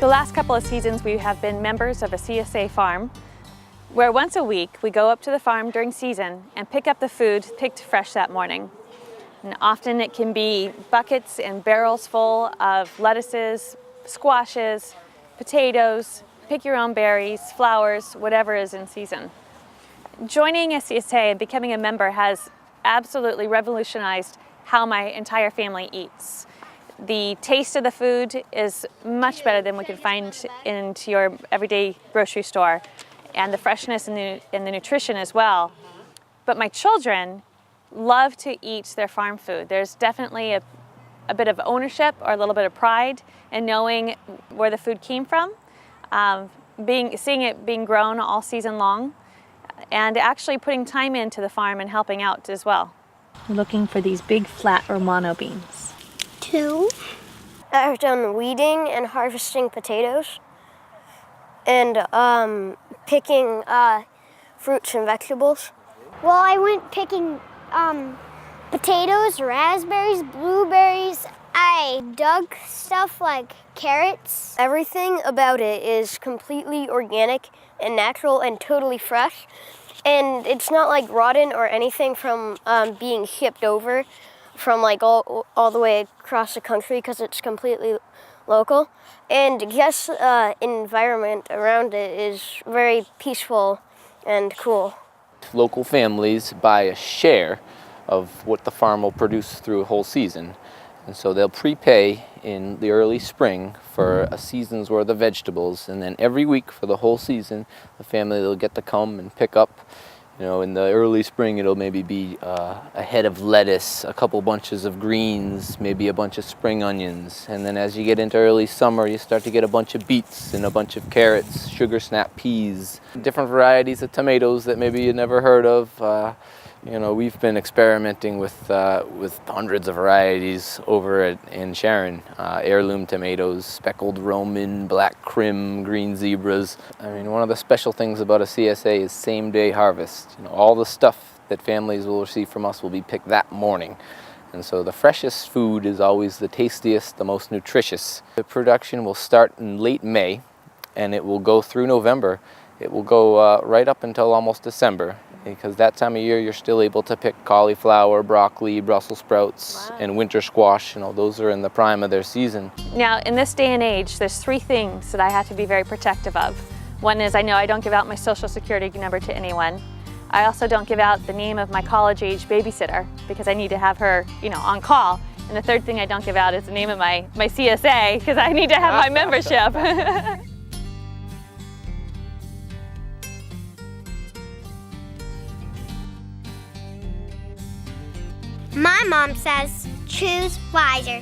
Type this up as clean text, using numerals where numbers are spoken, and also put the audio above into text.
The last couple of seasons we have been members of a CSA farm where once a week we go up to the farm during season and pick up the food picked fresh that morning. And often it can be buckets and barrels full of lettuces, squashes, potatoes, pick your own berries, flowers, whatever is in season. Joining a CSA and becoming a member has absolutely revolutionized how my entire family eats. The taste of the food is much better than we can find in your everyday grocery store, and the freshness and the nutrition as well. But my children love to eat their farm food. There's definitely a bit of ownership or a little bit of pride in knowing where the food came from, seeing it being grown all season long, and actually putting time into the farm and helping out as well. We're looking for these big flat Romano beans. 2. I've done weeding and harvesting potatoes and picking fruits and vegetables. Well, I went picking potatoes, raspberries, blueberries. I dug stuff like carrots. Everything about it is completely organic and natural and totally fresh. And it's not like rotten or anything from being shipped over from like all the way across the country, because it's completely local. And yes, environment around it is very peaceful and cool. Local families buy a share of what the farm will produce through a whole season. And so they'll prepay in the early spring for a season's worth of vegetables, and then every week for the whole season, the family will get to come and pick up. You know, in the early spring, it'll maybe be a head of lettuce, a couple bunches of greens, maybe a bunch of spring onions. And then as you get into early summer, you start to get a bunch of beets and a bunch of carrots, sugar snap peas, different varieties of tomatoes that maybe you never heard of. You know, we've been experimenting with hundreds of varieties over in Sharon. Heirloom tomatoes, speckled Roman, black Krim, green zebras. I mean, one of the special things about a CSA is same-day harvest. You know, all the stuff that families will receive from us will be picked that morning. And so the freshest food is always the tastiest, the most nutritious. The production will start in late May, and it will go through November. It will go right up until almost December, because that time of year you're still able to pick cauliflower, broccoli, Brussels sprouts, and winter squash. You know, those are in the prime of their season. Now, in this day and age, there's 3 things that I have to be very protective of. One is I know I don't give out my social security number to anyone. I also don't give out the name of my college-age babysitter because I need to have her, you know, on call. And the third thing I don't give out is the name of my CSA because I need to have my membership. My mom says, choose wiser.